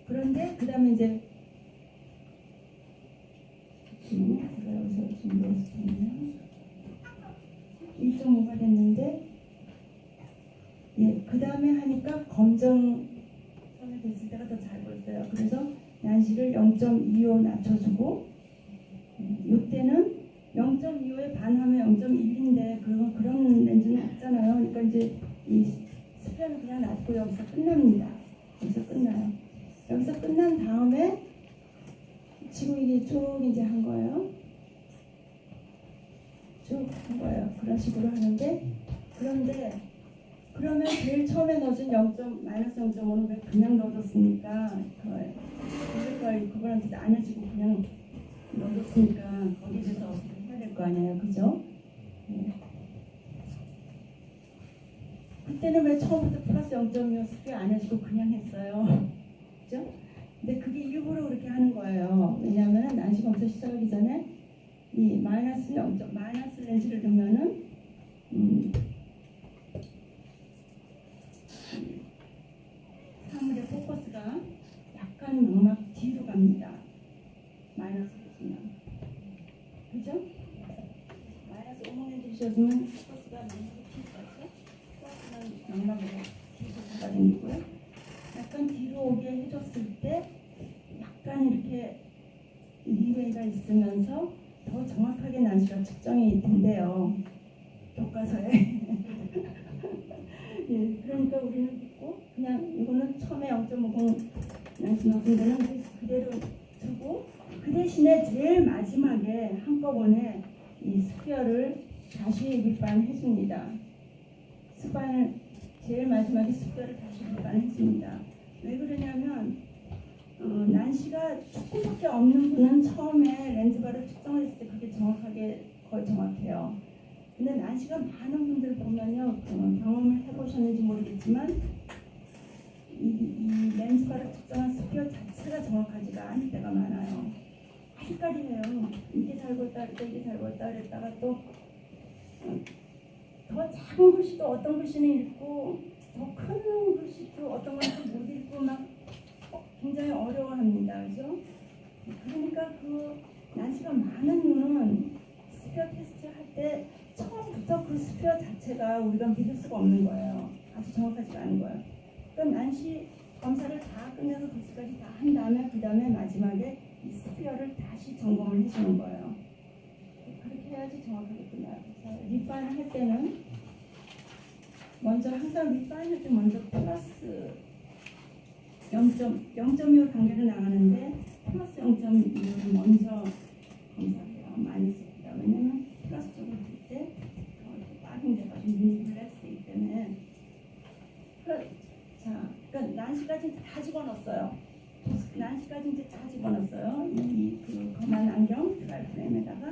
그런데 그 다음에 이제 제가 여기서 지금 넣었으면 1.5가 됐는데, 그 다음에 하니까 검정선이 됐을 때가 더 잘 보였어요. 그래서 난시를 0.25 낮춰주고, 이때는 0.25에 반하면 0.1인데 그런 렌즈는 없잖아요. 그러니까 이제 이 스피어는 그냥 놔두고 여기서 끝납니다. 여기서 끝나요. 여기서 끝난 다음에 지금 이게 쭉 이제 한 거예요. 쭉 한 거예요. 그런 식으로 하는데, 그런데 그러면 제일 처음에 넣어준 마이너스 0.5는 왜 그냥 넣어줬습니까? 그걸 나눠주고 그냥 넣어줬으니까 거기에 대해서 어떻게 해야 될 거 아니에요, 그죠? 네. 그때는 왜 처음부터 플러스 0.25 스퀘어 안 해주고 그냥 했어요, 그죠? 근데 그게 일부러 그렇게 하는 거예요. 왜냐하면 난시 검사 시작하기 전에 이 마이너스 렌즈를 두면은 사물의 포커스가 약간 망막 뒤로 갑니다. 마이너스 보시면, 그죠? 마이너스 5만 렌즈 주셨으면 포커스가 망막 뒤로 가죠. 플러스는 망막으로 뒤로 잡아당기고요. 약간 뒤로 오게 해줬을 때 약간 이렇게 리웨이가 있으면서 더 정확하게 난시가 측정이 된대요. 교과서에. 예, 그러니까 우리는 믿고 그냥 이거는 처음에 0.50 난시 넣은 데는 그대로 두고 그 대신에 제일 마지막에 한꺼번에 이 스퀘어를 다시 리반해 줍니다. 제일 마지막에 스퀘어를 다시 리반해 줍니다. 왜 그러냐면 난시가 조금밖에 없는 분은 처음에 렌즈바를 측정했을 때 그게 정확하게 거의 정확해요. 근데 난시가 많은 분들 보면요, 경험을 해보셨는지 모르겠지만 이 렌즈바를 측정한 스퀘어 자체가 정확하지가 않을 때가 많아요. 헷갈려요. 이게 잘 보였다 그랬다, 이게 잘 보였다 그랬다가 또 더 작은 글씨도 어떤 글씨는 읽고 더 큰 글씨도 어떤 것도 못 읽고 막 굉장히 어려워합니다. 그죠? 그러니까 그 난시가 많은 분은 스퀘어 테스트 할 때 처음부터 그 스퀘어 자체가 우리가 믿을 수가 없는 거예요. 아주 정확하지가 않은 거예요. 그러니까 난시 검사를 다 끝내서 도수까지 다 한 다음에 그 다음에 마지막에 이 스퀘어를 다시 점검을 해주는 거예요. 그렇게 해야지 정확하게 끝나요. 그래서 립반을 할 때는 먼저 항상 립반을 할 때 먼저 플러스 0.25 단계로 나가는데 플러스 0.25를 먼저 검사해요. 마이너스입니다. 왜냐면 플러스 쪽으로 들때 빠진 데가 좀 눈이 블랙스이기 때문에 자, 그러니까 난시까지 다 집어넣었어요. 난시까지 이제 다 집어넣었어요. 그 거만 안경 드라이 프레임에다가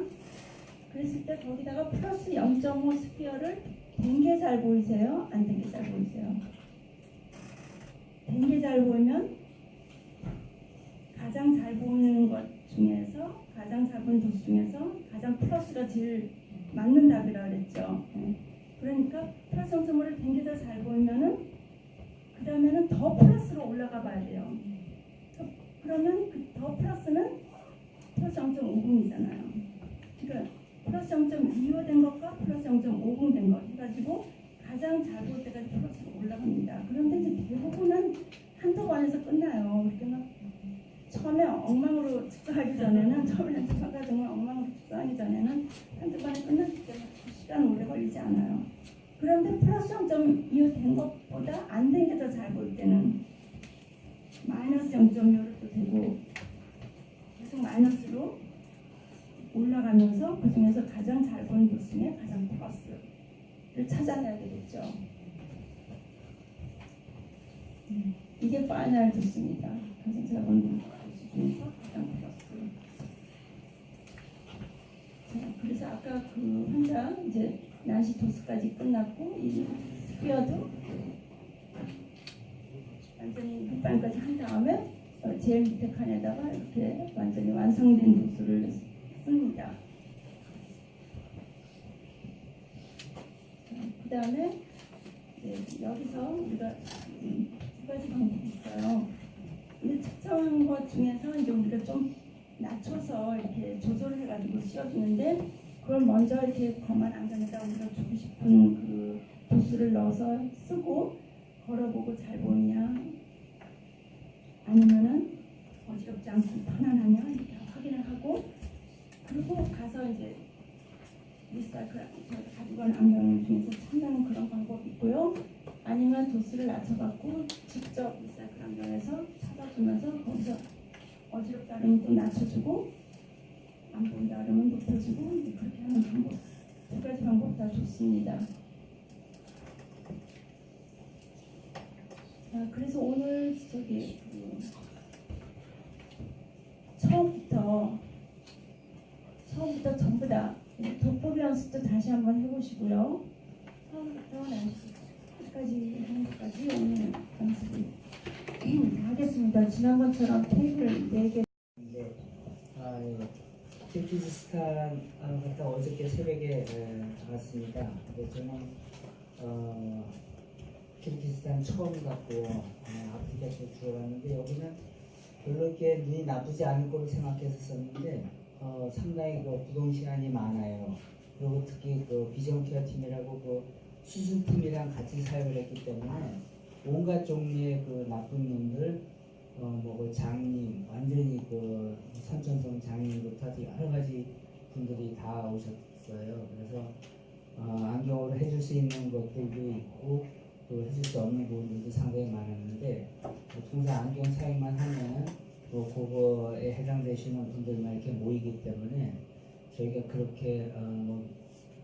그랬을 때 거기다가 플러스 0.5 스퀘어를 된 게 잘 보이세요? 안 된 게 잘 보이세요? 된 게 잘 보이면 가장 잘 보이는 것 중에서 가장 잘 보이는 도수 중에서 가장 플러스가 제일 맞는 답이라 그랬죠. 그러니까 플러스 0.5를 된 게 더 잘 보이면은 그 다음에는 더 플러스로 올라가 봐야 돼요. 그러면 그 더 플러스는 플러스 0.50이잖아요. 그러니까 플러스 0.25 된 것과 플러스 0.50 된 것 해가지고 가장 잘 볼 때까지 플러스로 올라갑니다. 그런데 이제 대부분은 한두 번에서 끝나요. 그렇게 막 처음에 엉망으로 측정하기 전에는 처음에 연습한 과정을 엉망으로 측정하기 전에는 한두 번에 끝났기 때문에 시간 오래 걸리지 않아요. 그런데 플러스 0.25 된 것보다 안 된 게 더 잘 보일 때는 마이너스 0.25를 또 되고 계속 마이너스로 올라가면서 그 중에서 가장 잘 보이는 도수 중에 가장 플러스를 찾아내야 되겠죠. 이게 파이널 도수입니다. 가장 잘 보이는 도수 중에서 가장 플러스. 자, 그래서 아까 그 환자 이제 난시 도수까지 끝났고 이 스퀘어도 완전히 밑반까지 한 다음에 제일 밑에 칸에다가 이렇게 완전히 완성된 도수를 씁니다. 그 다음에 여기서 우리가 두 가지 방법이 있어요. 근데 측정한 것 중에서 이제 우리가 좀 낮춰서 이렇게 조절을 해가지고 씌워주는데 그걸 먼저 이렇게 거만 안경에다 우리가 주고 싶은 그 도수를 넣어서 쓰고 걸어보고 잘 보이냐 아니면은 어지럽지 않고 편안하냐 이렇게 확인을 하고 그리고 가서 이제 리사이클 가지고 간 안경 중에서 찾는 그런 방법이 있고요. 아니면 도수를 낮춰갖고 직접 리사이클 안경에서 찾아주면서 거기서 어지럽다 그러면 또 낮춰주고 안 보인다 그러면 높여주고 이제 그렇게 하는 방법 두 가지 방법 다 좋습니다. 자, 그래서 오늘 처음부터 이쁘다. 돋보기 연습도 다시 한번 해보시고요. 처음부터 끝까지 하는 것까지 오늘 연습을 하겠습니다. 지난번처럼 테이블 4개. 네, 키르기즈스탄 갔다 어저께 새벽에 갔습니다. 근데 저는 키르기즈스탄 처음 갔고 아프리카에서 주로 갔는데 여기는 별로 이렇게 눈이 나쁘지 않을 거로 생각했었는데 상당히 그 부동시안이 많아요. 그리고 특히 그 비전케어 팀이라고 그 수술팀이랑 같이 사역을 했기 때문에 온갖 종류의 그 나쁜 놈들 그 장님, 완전히 그 선천성 장님부터 여러 가지 분들이 다 오셨어요. 그래서 안경으로 해줄 수 있는 것들도 있고 또 해줄 수 없는 부분들도 상당히 많았는데 통상 안경 사용만 하면 또 그거에 해당되시는 분들만 이렇게 모이기 때문에 저희가 그렇게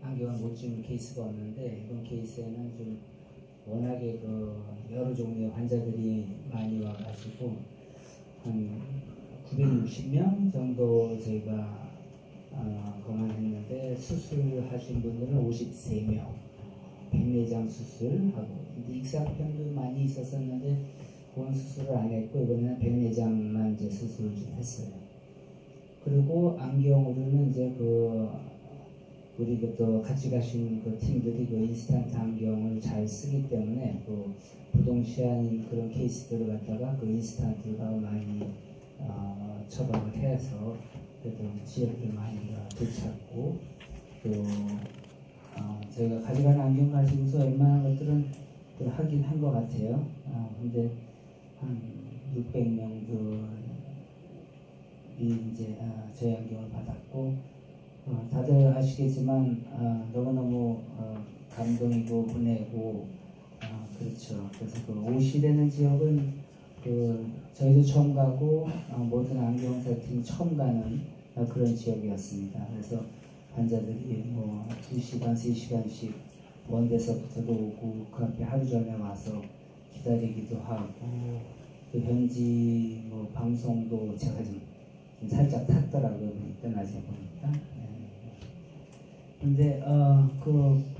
안경을 못 주는 케이스가 없는데 이번 케이스에는 좀 워낙에 그 여러 종류의 환자들이 많이 와가지고 한 960명 정도 저희가 검안했는데 수술하신 분들은 53명, 백내장 수술하고 익사병도 많이 있었었는데 그건 수술을 안 했고 이번에는 백내장만 이제 수술을 좀 했어요. 그리고 안경으로는 이제 우리 또 같이 가신 그 팀들이 그 인스턴트 안경을 잘 쓰기 때문에 또 부동시안인 그런 케이스들을 갖다가 그 인스턴트가 많이 처방을 해서 그래도 지역들 많이 되찾고 또 저희가 가져가는 안경 가지고서 웬만한 것들은 하긴 한 것 같아요. 근데 한 600명들이 이제 저희 안경을 받았고 다들 아시겠지만 너무너무 감동이고 은혜고 그렇죠. 그래서 그 오시라는 지역은 저희도 처음 가고 모든 안경사팀 처음 가는 그런 지역이었습니다. 그래서 환자들이 2시간, 3시간씩 먼 데서부터도 오고 그 앞에 하루 전에 와서 기다리기도 하고 또 현지 방송도 제가 좀 살짝 탔더라고요. 끝나지 보니까. 근데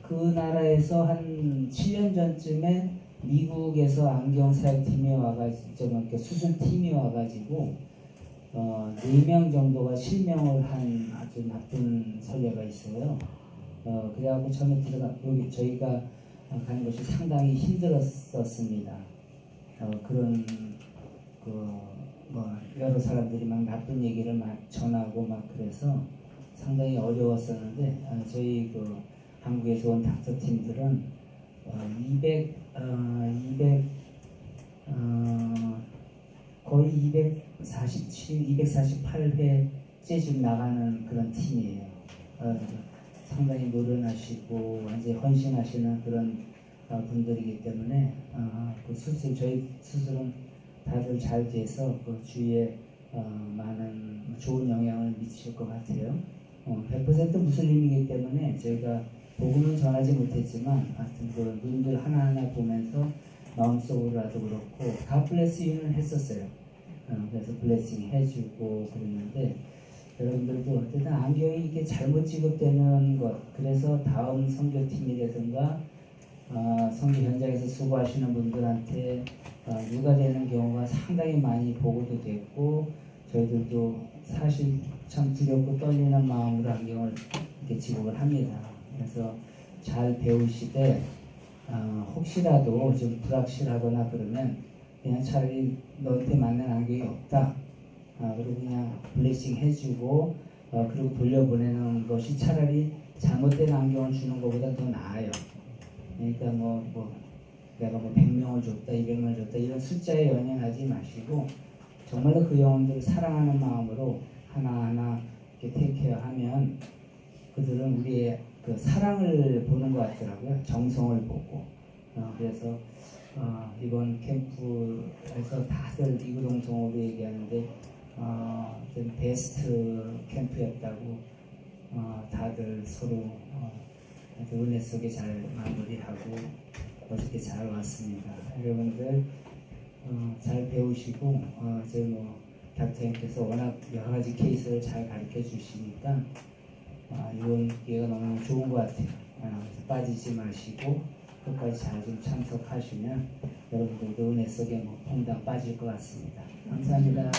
그 나라에서 한 7년 전쯤에 미국에서 안경 사역팀이 와가지고 이렇게 수술팀이 와가지고 4명 정도가 실명을 한 아주 나쁜 선례가 있어요. 그래갖고 처음에 여기 저희가 가는 것이 상당히 힘들었었습니다. 그런 여러 사람들이 막 나쁜 얘기를 막 전하고 막 그래서 상당히 어려웠었는데 저희 한국에서 온 닥터 팀들은 247, 248회째 지금 나가는 그런 팀이에요. 상당히 노련하시고 완전히 헌신하시는 그런 분들이기 때문에 저희 수술은 다들 잘 돼서 주위에 많은 좋은 영향을 미칠 것 같아요. 100% 무슬림이기 때문에 저희가 복음은 전하지 못했지만 하여튼 눈들 하나하나 보면서 마음속으로라도 그렇고 다 블레스 유는 했었어요. 그래서 블레싱 해주고 그랬는데 여러분들도 어쨌든 안경이 이게 잘못 지급되는 것 그래서 다음 선교팀이라든가 선교 현장에서 수고하시는 분들한테 누가 되는 경우가 상당히 많이 보고도 됐고 저희들도 사실 참 두렵고 떨리는 마음으로 안경을 이렇게 지급을 합니다. 그래서 잘 배우시되 혹시라도 좀 불확실하거나 그러면 그냥 차라리 너한테 맞는 안경이 없다. 그리고 그냥 블레싱 해주고 그리고 돌려보내는 것이 차라리 잘못된 안경을 주는 것보다 더 나아요. 그러니까 내가 100명을 줬다, 200명을 줬다 이런 숫자에 연연하지 마시고 정말로 그 영혼들을 사랑하는 마음으로 하나하나 이렇게 테이크케어하면 그들은 우리의 그 사랑을 보는 것 같더라고요. 정성을 보고. 그래서 이번 캠프에서 다들 이구동성으로 얘기하는데 좀 베스트 캠프였다고 다들 서로 은혜 속에 잘 마무리하고 어떻게 잘 왔습니다. 여러분들 잘 배우시고 저희 닥터님께서 워낙 여러 가지 케이스를 잘 가르쳐 주시니까 이번 기회가 너무 좋은 것 같아요. 그래서 빠지지 마시고 끝까지 잘 좀 참석하시면 여러분들도 은혜 속에 뭐 퐁당 빠질 것 같습니다. 감사합니다.